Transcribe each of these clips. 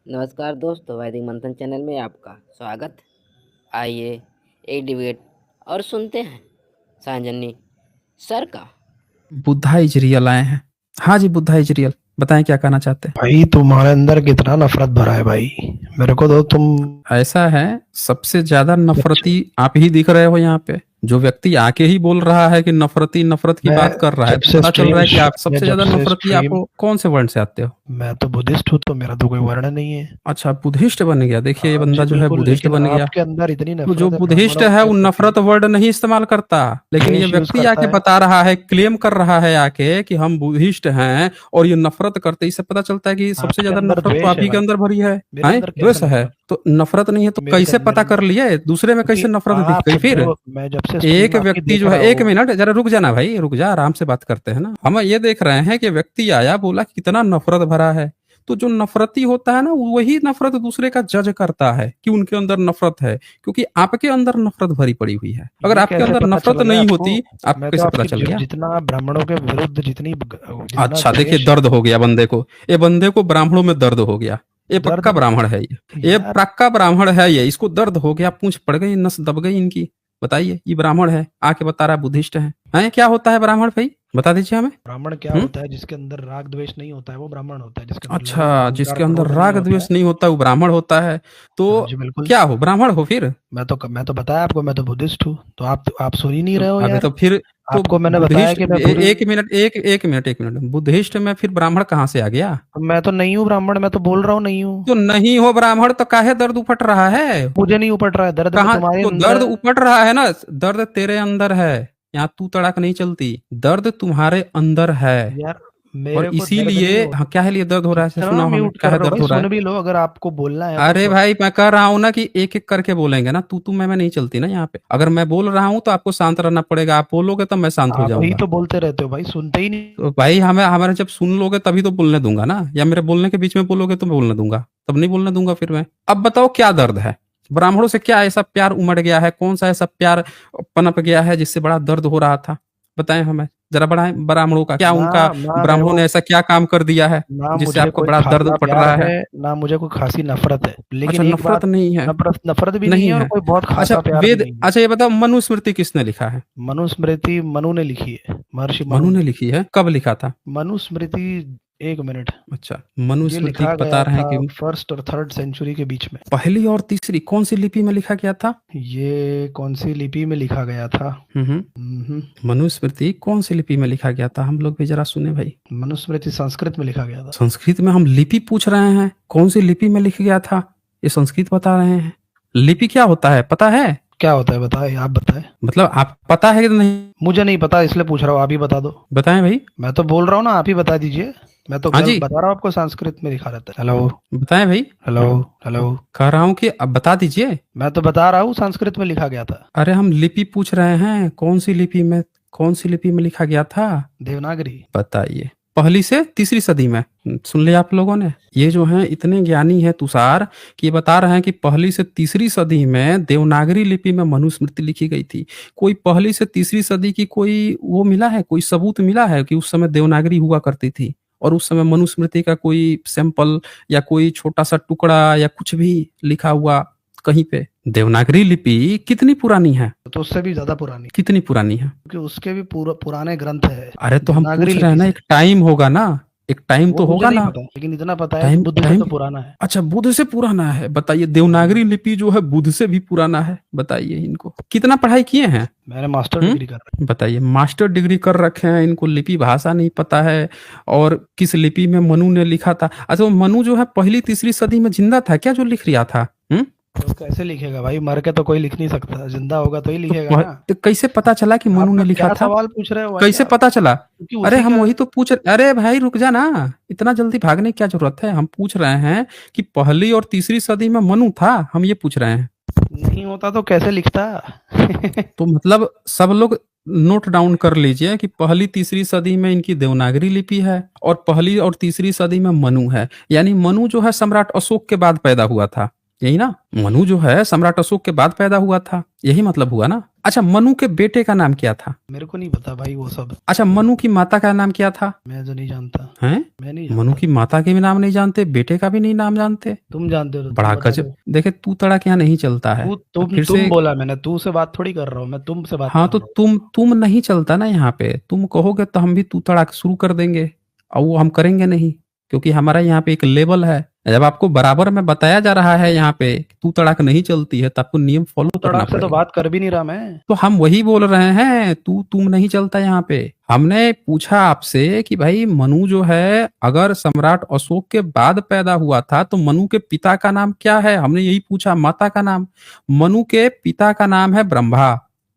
नमस्कार दोस्तों, वैदिक मंथन चैनल में आपका स्वागत। आइए एक डिबेट और सुनते हैं सांजनी सर का। बुद्धा इज रियल आए हैं। हाँ जी, बुद्धा इज रियल। बताएं क्या कहना चाहते हैं। भाई तुम्हारे अंदर कितना नफरत भरा है भाई। मेरे को तो तुम ऐसा है, सबसे ज्यादा नफरती आप ही दिख रहे हो यहाँ पे। जो व्यक्ति आके ही बोल रहा है कि नफरती नफरत की मैं बात कर रहा है, जब तो से पता चल रहा है कि आप मैं सबसे जब ज्यादा से नफरती आप स्ट्रीम कौन से वर्ण से आते हो। मैं तो बुद्धिस्ट हूँ, तो मेरा तो कोई वर्ण नहीं है। अच्छा, बुद्धिस्ट बन गया। देखिए ये हाँ बंदा जी जो है बिल्कुल, बुद्धिस्ट लेकिन बन गया। आपके अंदर इतनी तो जो नफरत है बुद्धिस्ट ब्राह्मणों है के वो प्रति। नफरत वर्ड नहीं इस्तेमाल करता, लेकिन ये द्वेष यूज व्यक्ति करता आके है। बता रहा है, क्लेम कर रहा है आके कि हम बुद्धिस्ट हैं और ये नफरत करते। इससे पता चलता है कि सबसे आपके ज्यादा अंदर नफरत तो द्वेष आप है ही के भाई। अंदर भरी है। मेरे हैं, अंदर कैसे द्वेष है नफरत? तो नफरत नहीं है तो मेरे कैसे को पता मेरे कर लिए दूसरे में? क्योंकि कैसे नफरत दिख आप गई फिर? जो मैं जब से एक स्ट्रीम आपकी व्यक्ति देख जो है, रहा एक हूँ। मिनट जरा रुक जाना भाई, रुक जा, आराम से बात करते हैं ना। हम ये देख रहे हैं कि व्यक्ति आया, बोला कि कितना नफरत भरा है। तो जो नफरती होता है ना, वही नफरत दूसरे का जज करता है कि उनके अंदर नफरत है, क्योंकि आपके अंदर नफरत भरी पड़ी हुई है। अगर ये आपके कैसे अंदर पता नफरत चल गया नहीं आपको? होती, आपको मैं तो कैसे पता आपकी चल गया? जितना ब्राह्मणों के विरुद्ध जितना अच्छा देखिए, द्वेष है। दर्द हो गया बंदे को। ये बंदे को ब्राह्मणों में दर्द हो गया। ये दर्द पक्का ब्राह्मण है ये यार। पक्का ब्राह्मण है। ये इसको दर्द हो गया, पूंछ पड़ गई, नस दब गई इनकी। बताइए, ये ब्राह्मण है, आके बता रहा है बुद्धिस्ट है क्या होता है ब्राह्मण भाई? बता दीजिए हमें। ब्राह्मण क्या हम्म। होता है? जिसके अंदर राग द्वेष नहीं होता है वो ब्राह्मण होता है। जिसके अंदर लोभ अच्छा, अहंकार जिसके अंदर क्रोध नहीं राग होता है। द्वेष नहीं होता वो ब्राह्मण होता है। तो हाँ जी बिल्कुल। क्या हो, ब्राह्मण हो फिर? मैं तो बताया आपको, मैं तो बुद्धिस्ट हूँ। तो आप सुन ही नहीं रहे हो अबे यार। तो फिर तो आपको मैंने बताया बुद्धिस्ट कि मैं पूरी। एक मिनट, बुद्धिस्ट में फिर ब्राह्मण कहाँ से आ गया? मैं तो नहीं हूँ ब्राह्मण, मैं तो बोल रहा हूँ नहीं हूँ। तो नहीं हो ब्राह्मण तो काहे दर्द उपट रहा है? मुझे नहीं उपट रहा है दर्द, में कहाँ तुम्हारे तो अंदर दर्द है। उपट रहा है ना? दर्द तेरे अंदर है। यहाँ तू तड़ाक नहीं चलती। दर्द तुम्हारे अंदर है। यार और मेरे को दर्द नहीं इसीलिए, हो। हाँ, क्या है लिए दर्द हो रहा है? कितना सुनाओ हमें, म्यूट क्या कर है रहे हो दर्द भाई? हो रहा है? सुन भी लो अगर आपको बोलना है तो अरे भाई, मैं कह रहा हूँ ना कि एक एक करके बोलेंगे ना। तू मैं नहीं चलती ना यहाँ पे। अगर मैं बोल रहा हूँ तो आपको शांत रहना पड़ेगा। आप बोलोगे तब मैं शांत हो आप ही जाऊंगा। तो बोलते रहते हो भाई, सुनते ही नहीं। तो भाई हमें हमारे जब सुन लोगे तभी तो बोलने दूंगा ना, या मेरे बोलने के बीच में बोलोगे तो मैं बोलने दूंगा? तब नहीं बोलने दूंगा फिर मैं। अब बताओ क्या दर्द है? ब्राह्मणों से क्या ऐसा प्यार उमड़ गया है? कौन सा ऐसा प्यार पनप गया है जिससे बड़ा दर्द हो रहा था? बताएं हमें जरा। बड़ा ब्राह्मणों का क्या, ना उनका ना मेरे ब्राह्मणों को ने ऐसा क्या काम कर दिया है ना जिससे मुझे आपको कोई बड़ा दर्द खासा पड़ प्यार रहा है? है, ना मुझे कोई खासी नफरत है। लेकिन अच्छा, एक नफरत बात, नहीं है। नफरत नफरत भी नहीं नहीं है और है। कोई बहुत अच्छा खासा प्यार भी वेद, नहीं है। अच्छा ये बताओ, मनुस्मृति किसने लिखा है? मनुस्मृति मनु ने लिखी है, महर्षि मनु मनु ने। ने लिखी है। कब लिखा था? मनुस्मृति, एक मिनट, अच्छा, ये मनुस्मृति लिखा बता गया रहे हैं था कि फर्स्ट और थर्ड सेंचुरी के बीच में। पहली और तीसरी कौन सी लिपि में लिखा गया था? ये कौन सी लिपि में लिखा गया था? हम्म, मनुस्मृति कौन सी लिपि में लिखा गया था? हम लोग भी जरा सुने भाई। मनुस्मृति संस्कृत में लिखा गया था। संस्कृत में? हम लिपि पूछ रहे हैं, कौन सी लिपि में लिख गया था? ये संस्कृत बता रहे हैं। लिपि क्या होता है पता है? क्या होता है बताए, आप बताएं। मतलब आप पता है कि नहीं? मुझे नहीं पता इसलिए पूछ रहा हूँ, आप ही बता दो। बताएं भाई। मैं तो बोल रहा हूँ ना, आप ही बता दीजिए। मैं तो हाँ जी, बता रहा हूँ आपको, संस्कृत में लिखा रहता है। हेलो बताएं भाई। Hello hello. कह रहा हूँ कि अब बता दीजिए। मैं तो बता रहा हूँ संस्कृत में लिखा गया था। अरे हम लिपि पूछ रहे हैं, कौन सी लिपि में, कौन सी लिपि में लिखा गया था? देवनागरी। बताइए। पहली से तीसरी सदी में। सुन लिया आप लोगों ने? ये जो हैं इतने ज्ञानी है तुषार, कि ये बता रहे हैं कि पहली से तीसरी सदी में देवनागरी लिपि में मनुस्मृति लिखी गई थी। कोई पहली से तीसरी सदी की कोई वो मिला है, कोई सबूत मिला है कि उस समय देवनागरी हुआ करती थी और उस समय मनुस्मृति का कोई सैंपल या कोई छोटा सा टुकड़ा या कुछ भी लिखा हुआ कहीं पे? देवनागरी लिपि कितनी पुरानी है? तो उससे भी ज्यादा पुरानी, कितनी पुरानी है? क्योंकि उसके भी पुराने ग्रंथ है। अरे तो हम देवनागरी पूछ रहे हैं लिपि ना, से। एक टाइम होगा ना, एक टाइम वो तो मुझे होगा नहीं ना। पता, लेकिन इतना पता है कि टाइम बुद्ध से टाइम तो पुराना है। अच्छा, बुद्ध से पुराना है? बताइए, देवनागरी लिपि जो है बुद्ध से भी पुराना है। बताइए, इनको कितना पढ़ाई किए हैं? मैंने मास्टर हम्म डिग्री कर रहा बताइए, मास्टर डिग्री कर रखे हैं, इनको लिपि भाषा नहीं पता है। और किस लिपि में मनु ने लिखा था? अच्छा, वो मनु जो है पहली तीसरी सदी में जिंदा था क्या, जो लिख रहा था? है। तो कैसे लिखेगा भाई? मर के तो कोई लिख नहीं सकता, जिंदा होगा तो ही तो, लिखेगा ना। तो कैसे पता चला कि मनु आप ने लिखा क्या था? सवाल पूछ रहे हो भाई कैसे आप? पता चला? क्योंकि अरे उसी हम का। वही तो पूछ, अरे भाई रुक जा ना, इतना जल्दी भागने की क्या जरूरत है? हम पूछ रहे हैं कि पहली और तीसरी सदी में मनु था, हम ये पूछ रहे हैं। नहीं होता तो कैसे लिखता? तो मतलब सब लोग नोट डाउन कर लीजिए कि पहली तीसरी सदी में इनकी देवनागरी लिपि है और पहली और तीसरी सदी में मनु है। यानी मनु जो है सम्राट अशोक के बाद पैदा हुआ था। यही ना, मनु जो है सम्राट अशोक के बाद पैदा हुआ था, यही मतलब हुआ ना। अच्छा, मनु के बेटे का नाम क्या था? मेरे को नहीं पता भाई वो सब। अच्छा, मनु की माता का नाम क्या था? मैं तो नहीं जानता। हैं? मैं नहीं मनु जानता। की माता के भी नाम नहीं जानते, बेटे का भी नहीं नाम जानते? तुम जानते हो तो बड़ा तुम बता गजब। दो। देखे तू तड़क यहाँ नहीं चलता है। तू अब फिर तुम से बोला, मैंने तू से बात थोड़ी कर रहा हूँ, मैं तुमसे बात हाँ, कर तो रहा हूँ। तुम नहीं चलता ना यहाँ पे। तुम कहोगे तो हम भी तू तड़ाक शुरू कर देंगे, और वो हम करेंगे नहीं, क्योंकि हमारा यहाँ पे एक लेवल है। जब आपको बराबर में बताया जा रहा है यहाँ पे कि तू तड़ाक नहीं चलती है, तो आपको नियम फॉलो तू करना तड़ाक से तो पड़ेगा। बात कर भी नहीं रहा मैं। तो हम वही बोल रहे हैं, तुम नहीं चलता यहाँ पे। हमने पूछा आपसे कि भाई मनु जो है अगर सम्राट अशोक के बाद पैदा हुआ था तो मनु के पिता का नाम क्या है, हमने यही पूछा। माता का नाम, मनु के पिता का नाम है ब्रह्मा,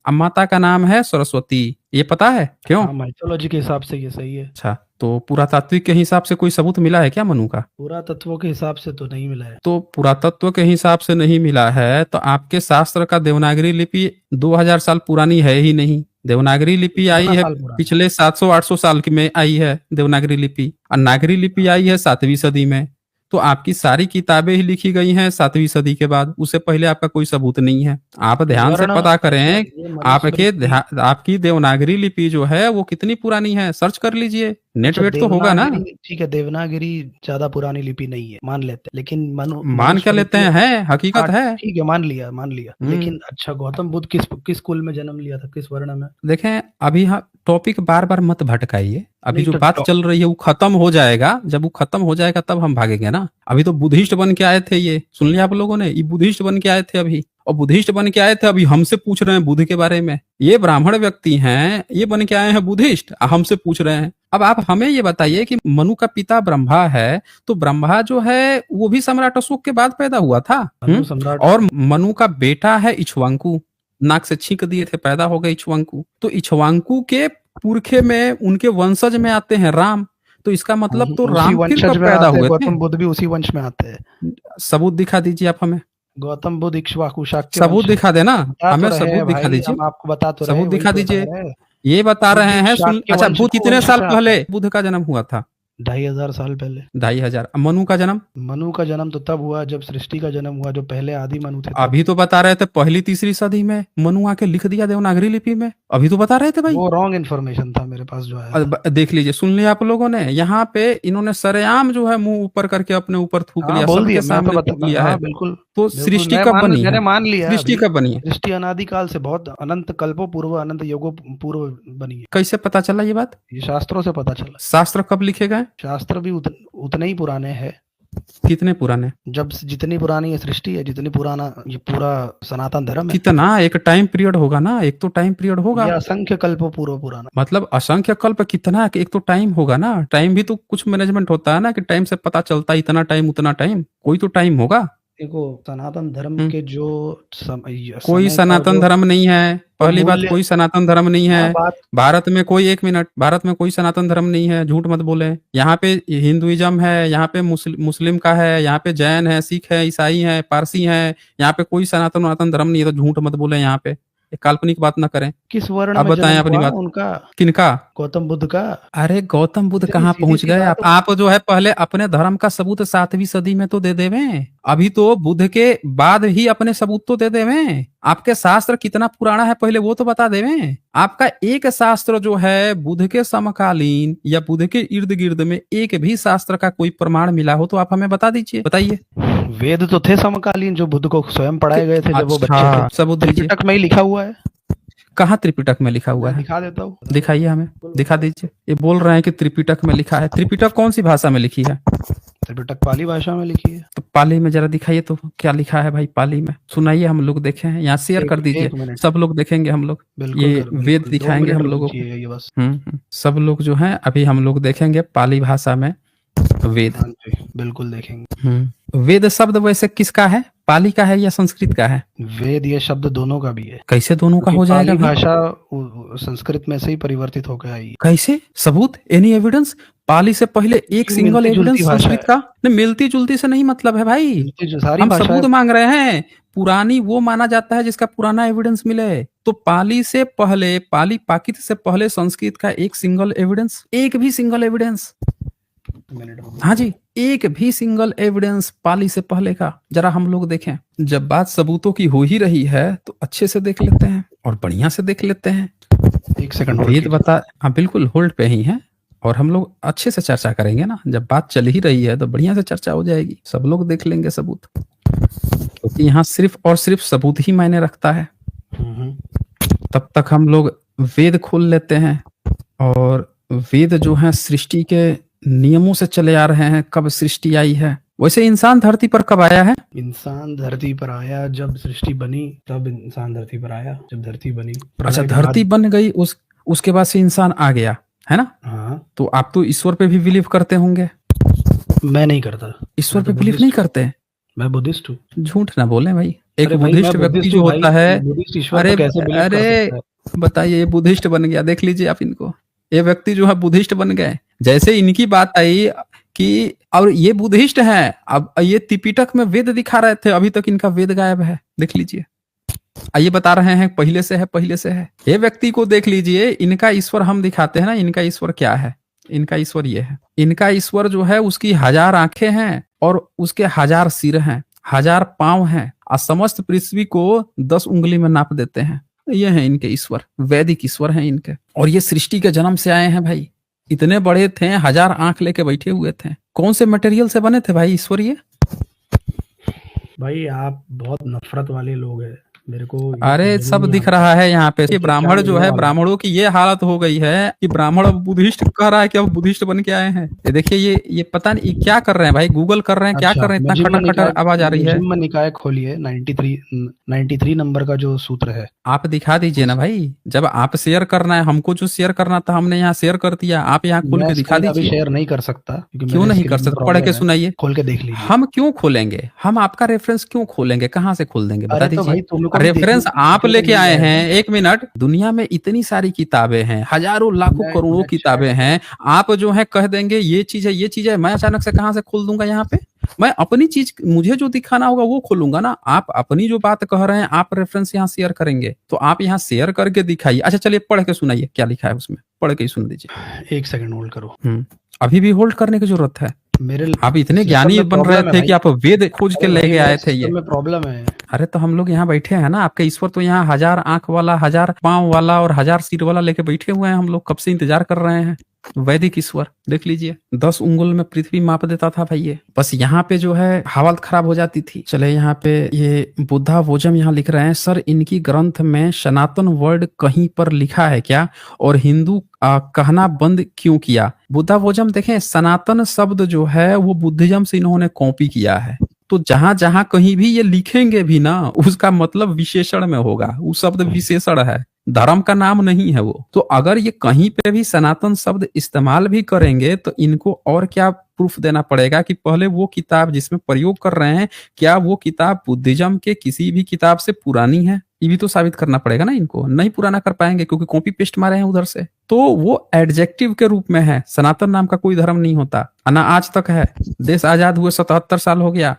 और माता का नाम है सरस्वती। ये पता है क्यों? हाँ, माइथोलॉजी के हिसाब से ये सही है। अच्छा, तो पुरातात्विक के हिसाब से कोई सबूत मिला है क्या मनु का? पूरा तत्वों के हिसाब से तो नहीं मिला है। तो पुरातत्व के हिसाब से नहीं मिला है, तो आपके शास्त्र का देवनागरी लिपि 2000 साल पुरानी है ही नहीं। देवनागरी लिपि आई कितना है साल पुराना? पिछले 700-800 साल की में आई है देवनागरी लिपि, और नागरी लिपि आई है 7वीं सदी में। तो आपकी सारी किताबें ही लिखी गई हैं 7वीं सदी के बाद, उससे पहले आपका कोई सबूत नहीं है। आप ध्यान से वर्ण पता करें, ये मनुस्मृति। आपकी देवनागरी लिपि जो है वो कितनी पुरानी है, सर्च कर लीजिए, नेट अच्छा, वेट तो होगा ना। ठीक है, देवनागरी ज्यादा पुरानी लिपि नहीं है, मान लेते हैं, लेकिन मान क्या लेते हैं, है हकीकत हाँ, है। ठीक है, मान लिया। लेकिन अच्छा, गौतम बुद्ध किस कुल में जन्म लिया था, किस वर्ण में? देखें, अभी हाँ टॉपिक बार बार मत भटकाइए। अभी नहीं जो तो बात चल रही है वो खत्म हो जाएगा, जब वो खत्म हो जाएगा तब हम भागेंगे ना। अभी तो बुद्धिस्ट बन के आए थे, ये सुन लिया आप लोगों ने, ये बुद्धिस्ट बन के आए थे अभी, और बुद्धिस्ट बन के आए थे अभी हमसे पूछ रहे हैं बुद्ध के बारे में। ये ब्राह्मण व्यक्ति हैं, ये बन के आए हैं बुद्धिस्ट, हमसे पूछ रहे हैं। अब आप हमें ये बताइए कि मनु का पिता ब्रह्मा है, तो ब्रह्मा जो है वो भी सम्राट अशोक के बाद पैदा हुआ था। मनु सम्राट। और मनु का बेटा है इक्ष्वाकु, नाक से छींक दिए थे, पैदा हो गए इक्ष्वाकु। तो इक्ष्वाकु के पुरखे में, उनके वंशज में आते हैं राम। तो इसका मतलब तो उसी राम फिर वंशज कब में पैदा आते हैं, हुए थे? गौतम बुद्ध भी उसी वंश में आते हैं। सबूत दिखा दीजिए आप हमें, गौतम बुद्ध इक्ष्वाकु शाक्य सबूत वंश। दिखा देना, बता तो हमें रहे सबूत हैं दिखा भाई, दीजिए, हम आपको बता तो रहे हैं, सबूत वही दिखा तो बता दीजिए। रहे हैं। ये बता बुद्ध रहे हैं, सुन। शाक्य अच्छा, वंश बुद्ध को कितने वंश साल से पहले आता बुद्ध का जन्म हुआ था? 2500 साल पहले। 2500। मनु का जन्म? मनु का जन्म तो तब हुआ जब सृष्टि का जन्म हुआ, जो पहले आदि मनु थे तब। अभी तो बता रहे थे पहली तीसरी सदी में मनु आके लिख दिया देवनागरी लिपि में, अभी तो बता रहे थे भाई। वो रॉन्ग इन्फॉर्मेशन था मेरे पास जो है। देख लीजिए, सुन लिया आप लोगों ने, यहाँ पे इन्होंने सरेआम जो है मुंह ऊपर करके अपने ऊपर थूक हाँ, लिया, बोल सबके दिया, मैं सामने तो थूक बता, लिया हाँ, है। बिल्कुल। तो सृष्टि कब बनी है? मैंने मान लिया सृष्टि अभी। कब बनी है? सृष्टि अनादि काल से, बहुत अनंत कल्पों पूर्व, अनंत युगों पूर्व बनी है। कैसे पता चला ये बात? ये शास्त्रों से पता चला। शास्त्र कब लिखे गए? शास्त्र भी उतने ही पुराने हैं। कितने पुराने? जब जितनी पुरानी ये सृष्टि है, जितनी पुराना ये पूरा सनातन धर्म है। कितना? एक टाइम पीरियड होगा ना, एक तो टाइम पीरियड होगा। ये असंख्य कल्पों पूर्व पुराना। मतलब असंख्य कल्प कितना, एक तो टाइम होगा ना। टाइम भी तो कुछ मैनेजमेंट होता है ना, कि टाइम से पता चलता है इतना टाइम उतना टाइम, कोई तो टाइम होगा। देखो, सनातन धर्म के जो कोई सनातन धर्म नहीं है, पहली बात, कोई सनातन धर्म नहीं है भारत में। कोई, एक मिनट, भारत में कोई सनातन धर्म नहीं है, झूठ मत बोले। यहाँ पे हिंदुइज्म है, यहाँ पे मुस्लिम का है, यहाँ पे जैन है, सिख है, ईसाई है, पारसी है। यहाँ पे कोई सनातन धर्म नहीं है, तो झूठ मत बोले। यहाँ पे एक काल्पनिक बात ना करें। किस वर्ण अब में बताएं जन्म अपनी हुआ बात। उनका? किनका? गौतम बुद्ध का। अरे गौतम बुद्ध इतनी कहाँ सीधी पहुंच सी गए? बात आप जो है पहले अपने धर्म का सबूत 7वीं सदी में तो दे देवे। अभी तो बुद्ध के बाद ही अपने सबूत तो दे देवे। आपके शास्त्र कितना पुराना है पहले वो तो बता देवे। आपका एक शास्त्र जो है बुद्ध के समकालीन या बुद्ध के इर्द गिर्द में एक भी शास्त्र का कोई प्रमाण मिला हो तो आप हमें बता दीजिए, बताइए। वेद तो थे समकालीन, जो बुद्ध को स्वयं पढ़ाए गए थे जब वो बच्चे थे। सबूत दीजिए। त्रिपिटक में ही लिखा हुआ है। कहाँ त्रिपिटक में लिखा हुआ है? दिखा देता हूँ। दिखाइए हमें, दिखा दीजिए। ये बोल रहे हैं कि त्रिपिटक में लिखा है। त्रिपिटक कौन सी भाषा में लिखी है? त्रिपिटक पाली भाषा में लिखी है। तो पाली में जरा दिखाइए तो क्या लिखा है भाई, पाली में सुनाइए, हम लोग देखें। यहाँ शेयर कर एक दीजिए, मिनट। सब लोग देखेंगे हम लोग। ये वेद बिल्कुल, दिखाएंगे 2 हम मिनट लोगों को। रुकिए, ये बस। सब लोग जो हैं अभी हम लोग देखेंगे पाली भाषा में वेद। हाँ जी, बिल्कुल देखेंगे। वेद शब्द वैसे किसका है, पाली का है या संस्कृत का है? वेद ये शब्द दोनों का भी है। कैसे दोनों का हो जाएगा पाली भाई? भाषा संस्कृत में से ही परिवर्तित होकर आई। कैसे? सबूत, एनी एविडेंस? पाली से पहले एक सिंगल एविडेंस संस्कृत का? नहीं, मिलती जुलती से नहीं मतलब है भाई। सारी हम भाषाएं सबूत मांग रहे हैं। पुरानी वो माना जाता है जिसका पुराना एविडेंस मिले। तो पाली से पहले, पाली पाकित से पहले संस्कृत का एक सिंगल एविडेंस, एक भी सिंगल एविडेंस मिनट में। हाँ जी, एक भी सिंगल एविडेंस पाली से पहले का जरा हम लोग देखें। जब बात सबूतों की हो ही रही है तो अच्छे से देख लेते हैं और बढ़िया से देख लेते हैं। एक सेकंड होल्ड वेद कीजिए। बता, हाँ बिल्कुल होल्ड पे ही है, और हम लोग अच्छे से चर्चा करेंगे ना। जब बात चल ही रही है तो बढ़िया से चर्चा हो जाएगी, सब लोग देख लेंगे सबूत, क्योंकि यहाँ सिर्फ और सिर्फ सबूत ही मायने रखता है। तब तक हम लोग वेद खोल लेते हैं, और वेद जो है सृष्टि के नियमों से चले आ रहे हैं। कब सृष्टि आई है? वैसे इंसान धरती पर कब आया है? इंसान धरती पर आया जब सृष्टि बनी, तब इंसान धरती पर आया, जब धरती बनी। अच्छा, प्रलय के धरती बाद- बन गई, उसके बाद से इंसान आ गया है ना? हाँ, तो आप तो ईश्वर पे भी बिलीव करते होंगे। मैं नहीं करता। ईश्वर मैं पे तो बिलीव बुद्धिस्ट नहीं हूँ। करते? मैं बुद्धिस्ट हूँ। झूठ ना बोले भाई। एक अरे भाई, बुद्धिस्ट मैं व्यक्ति बुद्धिस्ट जो हूँ होता भाई, है, बुद्धिस्ट ईश्वर अरे पर कैसे बिलीव कर अरे सकता है? बताइए, ये बुद्धिस्ट बन गया, देख लीजिए आप इनको। ये व्यक्ति जो है बुद्धिस्ट बन गए। जैसे इनकी बात आई कि और ये बुद्धिस्ट हैं, अब ये त्रिपिटक में वेद दिखा रहे थे, अभी तक इनका वेद गायब है, देख लीजिए। ये बता रहे हैं पहले से है, पहले से है। ये व्यक्ति को देख लीजिए, इनका ईश्वर हम दिखाते हैं ना, इनका ईश्वर क्या है? इनका ईश्वर ये है। इनका ईश्वर जो है उसकी 1000 आंखें हैं और उसके 1000 सिर हैं, 1000 पांव हैं, और समस्त पृथ्वी को 10 उंगली में नाप देते हैं। ये है इनके ईश्वर, वैदिक ईश्वर हैं इनके। और ये सृष्टि के जन्म से आए हैं भाई। इतने बड़े थे, 1000 आंख लेके बैठे हुए थे। कौन से मटेरियल से बने थे भाई ईश्वर ये? भाई आप बहुत नफरत वाले लोग हैं। मेरे को ये अरे समझ में सब नहीं दिख आता। रहा है यहाँ पे। ये क्या ब्राह्मण जो बोलने है, वाला? ब्राह्मणों की ये हालत हो गई है कि ब्राह्मण अब बुद्धिस्ट कह रहा है कि अब बुद्धिस्ट बन के आए हैं। ये देखिए, ये पता नहीं ये क्या कर रहे हैं भाई, गूगल कर रहे हैं, क्या कर रहे हैं, इतना खटर खटर आवाज आ रही है। मजिम्मा निकाय खोलिए, 93 नंबर का जो सूत्र है। आप दिखा दीजिए ना भाई। जब आप शेयर करना है, हमको जो शेयर करना था हमने यहाँ शेयर कर दिया, आप यहाँ खोल मैं के दिखा screen अभी दीजिए। शेयर नहीं कर सकता क्योंकि क्यों मेरे नहीं screen कर में सकते? पढ़ problem के है। सुनाइए। खोल के देख लीजिए। हम क्यों खोलेंगे? हम आपका रेफरेंस क्यों खोलेंगे? कहाँ से खोल देंगे, बता अरे तो भाई दीजिए। तुम लोग को भी रेफरेंस देखने- आप देखने को लेके मिल आए जाएगा। हैं। एक मिनट, दुनिया में इतनी सारी किताबें हैं, हजारों लाखों मैं- करोड़ों मैं किताबें हैं। आप जो है कह देंगे ये चीज है, ये चीज है, मैं अचानक से कहाँ से खोल दूंगा यहाँ पे? मैं अपनी चीज, मुझे जो दिखाना होगा वो खोलूंगा ना। आप अपनी जो बात कह रहे हैं, आप रेफरेंस यहाँ शेयर करेंगे तो आप यहाँ शेयर करके दिखाइए। अच्छा चलिए, पढ़ के सुनाइए क्या लिखा है उसमें, पढ़ के ही सुन दीजिए। एक सेकंड होल्ड करो। अभी भी होल्ड करने की जरूरत है? मेरे आप इतने system ज्ञानी में बन problem रहे है थे भाई। कि आप वेद खोज के अरे लेके भाई, आए मेरे थे ये। system में प्रॉब्लम है। अरे तो हम लोग यहाँ बैठे हैं ना, आपके ईश्वर तो यहाँ 1000 आंख वाला, 1000 पांव वाला और 1000 सिर वाला लेके बैठे हुए हैं। हम लोग कब से इंतजार कर रहे हैं। वैदिक ईश्वर देख लीजिए, 10 उंगल में पृथ्वी माप देता था भाई ये। बस यहाँ पे जो है हालत खराब हो जाती थी। चले यहाँ पे ये बुद्धा वोजम यहाँ लिख रहे हैं, सर इनकी ग्रंथ में सनातन वर्ड कहीं पर लिखा है क्या, और हिंदू कहना बंद क्यों किया? बुद्धा वोजम देखें, सनातन शब्द जो है वो बुद्धिज्म से इन्होंने कॉपी किया है। तो जहां जहां कहीं भी ये लिखेंगे भी ना, उसका मतलब विशेषण में होगा। वो शब्द विशेषण है, धर्म का नाम नहीं है वो। तो अगर ये कहीं पे भी सनातन शब्द इस्तेमाल भी करेंगे तो इनको और क्या प्रूफ देना पड़ेगा कि पहले वो किताब जिसमें प्रयोग कर रहे हैं, क्या वो किताब बुद्धिज्म के किसी भी किताब से पुरानी है? ये भी तो साबित करना पड़ेगा ना। इनको नहीं पुराना कर पाएंगे क्योंकि कॉपी पेस्ट मारे हैं उधर से। तो वो एडजेक्टिव के रूप में है। सनातन नाम का कोई धर्म नहीं होता, ना आज तक है। देश आजाद हुए 77 साल हो गया।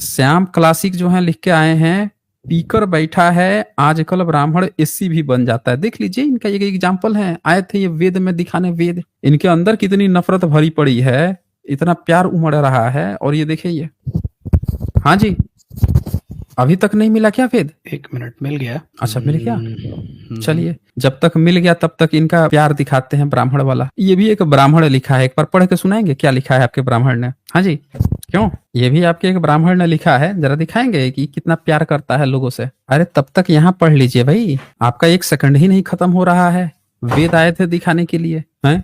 श्याम क्लासिक जो है लिख के आए हैं, पीकर बैठा है आजकल ब्राह्मण एससी भी बन जाता है। देख लीजिए, इनका एक एग्जाम्पल है। आए थे ये वेद में दिखाने, वेद इनके अंदर कितनी नफरत भरी पड़ी है, इतना प्यार उमड़ रहा है। और ये देखिए ये, हाँ जी, अभी तक नहीं मिला क्या वेद? 1 मिनट, मिल गया। अच्छा मिल गया। चलिए, जब तक मिल गया तब तक इनका प्यार दिखाते हैं ब्राह्मण वाला। ये भी एक ब्राह्मण लिखा है, एक बार पढ़ के सुनाएंगे क्या लिखा है आपके ब्राह्मण ने? हाँ जी, क्यों? ये भी आपके एक ब्राह्मण ने लिखा है, जरा दिखाएंगे कि कितना प्यार करता है लोगों से। अरे तब तक यहाँ पढ़ लीजिए भाई, आपका 1 सेकंड ही नहीं खत्म हो रहा है। वेद आए थे दिखाने के लिए, हैं?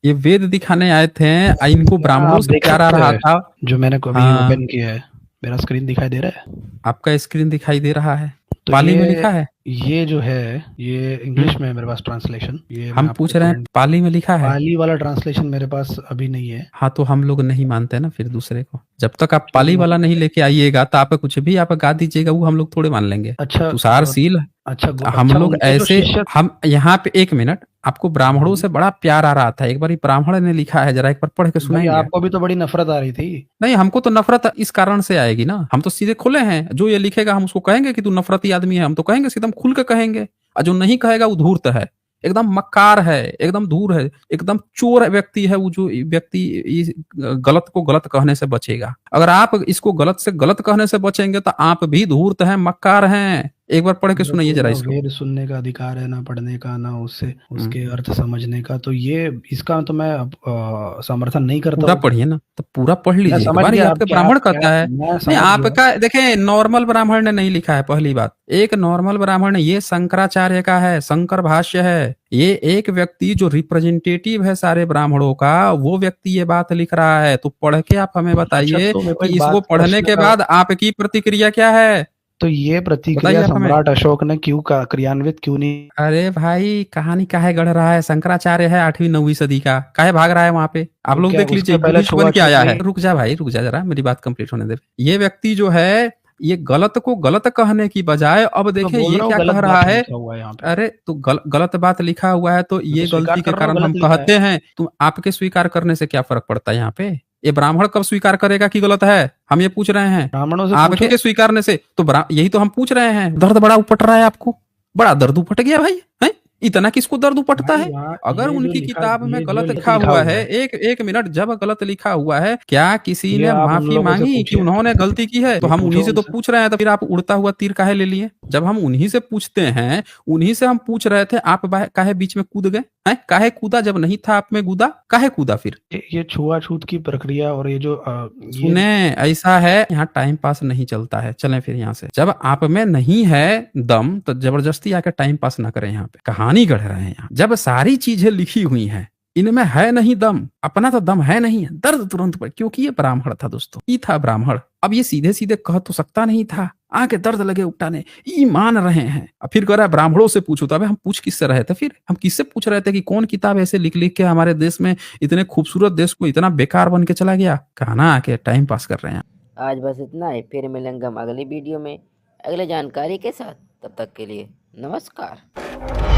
ये वेद दिखाने आए थे, इनको ब्राह्मणों से प्यार आ रहा था। जो मैंने अभी हाँ। ओपन किया है, मेरा स्क्रीन दिखाई दे रहा है? आपका स्क्रीन दिखाई दे रहा है, तो पाली में ये- लिखा है। ये जो है, ये इंग्लिश में है मेरे पास ट्रांसलेशन। ये हम मैं पूछ आपको रहे हैं, पाली में लिखा है? पाली वाला ट्रांसलेशन मेरे पास अभी नहीं है। हाँ तो हम लोग नहीं मानते ना फिर दूसरे को। जब तक आप पाली वाला नहीं लेके आइएगा तो आप कुछ भी आप गा दीजिएगा, वो हम लोग थोड़े मान लेंगे। अच्छा, तुषारशील अच्छा, हम अच्छा, लोग उनके जो ऐसे, शिष्य- हम यहाँ पे 1 मिनट, आपको ब्राह्मणों से बड़ा प्यार आ रहा था। एक बार ब्राह्मण ने लिखा है, जरा एक बार पढ़ के भाई सुनाएंगे? आपको भी तो बड़ी नफरत आ रही थी। नहीं, हमको तो नफरत इस कारण से आएगी ना, हम तो सीधे खुले हैं। जो ये लिखेगा हम उसको कहेंगे कि तू नफरती आदमी है, हम तो कहेंगे सीधे, हम खुल के कहेंगे। और जो नहीं कहेगा वो धूर्त है। एकदम मक्कार है, एकदम दूर है, एकदम चोर व्यक्ति है वो जो व्यक्ति इस गलत को गलत कहने से बचेगा। अगर आप इसको गलत से गलत कहने से बचेंगे तो आप भी धूर्त हैं, मक्कार हैं। एक बार पढ़ के मतलब सुनाइए कोई जरा ना इसको। वेद सुनने का अधिकार है, ना पढ़ने का, ना उससे उसके अर्थ समझने का। तो ये इसका तो मैं समर्थन नहीं करता पूरा हूँ। पढ़िए ना, तो पूरा पढ़ मैं लीजिए एक समझ बार। ये गया आपके आप क्या ब्राह्मण कहता है। मैं नहीं, समझ गया। आपका देखिए नॉर्मल ब्राह्मण ने नहीं लिखा है। पहली बात, एक नॉर्मल ब्राह्मण ने, ये शंकराचार्य का है, शंकर भाष्य है। ये एक व्यक्ति जो रिप्रेजेंटेटिव है सारे ब्राह्मणों का, वो व्यक्ति ये बात लिख रहा है। तो पढ़ के आप हमें बताइए तो मेरे को कि एक इसको बात पढ़ने प्रश्न के का, बाद आपकी प्रतिक्रिया क्या है। तो ये बताइए प्रतिक्रिया आप हमें। सम्राट अशोक ने क्यों क्रियान्वित क्यों नहीं? अरे भाई, कहानी काहे गढ़ रहा है? शंकराचार्य है 8वीं 9वीं सदी का, काहे भाग रहा है वहां पे? आप तो लोग क्या देख लीजिए, उसके पहले बुद्धिस्ट बन के छुआछूत आया है। नहीं? रुक जा भाई, रुक जा जरा, मेरी बात कंप्लीट होने दे। ये व्यक्ति जो है, ये गलत को गलत कहने की बजाय अब तो देखें बोल ये रहा हूँ क्या गलत कह रहा बात है। लिखा हुआ है यहाँ पे। अरे तो गलत बात लिखा हुआ है तो मैं ये तो स्वीकार गलती के कर रहा हूँ कारण हम गलत लिखा है। कहते हैं। तुम आपके स्वीकार करने से क्या फर्क पड़ता है यहाँ पे? ये ब्राह्मण कब स्वीकार करेगा कि गलत है? हम ये पूछ रहे हैं ब्राह्मणों से आपके पूछे। के स्वीकारने से। तो यही तो हम पूछ रहे हैं। दर्द बड़ा उपट रहा है आपको, बड़ा दर्द उपट गया भाई, है? इतना किसको दर्द उपटता भाई है? यहाँ अगर ये जो उनकी लिखा, किताब में ये जो गलत लिखा लिखा हुआ हुआ है, है, एक मिनट, जब गलत लिखा हुआ है, क्या किसी ये ने आप उन माफी लोगों से मांगी कि पूछिए। उन्होंने गलती की है? तो ये हम उन्हीं पूछो से तो उनसे। पूछ रहे हैं, तो फिर आप उड़ता हुआ तीर काहे ले लिए? जब हम उन्हीं से पूछते हैं, उन्हीं से हम पूछ रहे थे, आप काहे बीच में कूद गए हैं? काहे कूदा? जब नहीं था आप में कूदा, काहे कूदा फिर? ये छुआछूत की प्रक्रिया और ये जो ये सुने, ऐसा है, यहाँ टाइम पास नहीं चलता है। चलें फिर यहाँ से। जब आप में नहीं है दम तो जबरदस्ती आके टाइम पास ना करें। यहाँ पे कहानी गढ़ रहे हैं। यहाँ जब सारी चीजें लिखी हुई हैं, इनमें है नहीं दम, अपना तो दम है नहीं है, दर्द तुरंत पड़। क्योंकि ये ब्राह्मण था दोस्तों, ये था ब्राह्मण। अब ये सीधे सीधे कह तो सकता नहीं था, आके दर्द लगे उपटाने, ये मान रहे हैं। अब फिर कह रहा है ब्राह्मणों से पूछो। तो अबे हम पूछ किससे रहे थे? फिर हम किससे पूछ रहे थे कि कौन किताब ऐसे लिख लिख के हमारे देश में, इतने खूबसूरत देश को इतना बेकार बन के चला गया? कहना आके टाइम पास कर रहे हैं। आज बस इतना ही, फिर मिलेंगे हम अगली वीडियो में अगले जानकारी के साथ। तब तक के लिए नमस्कार।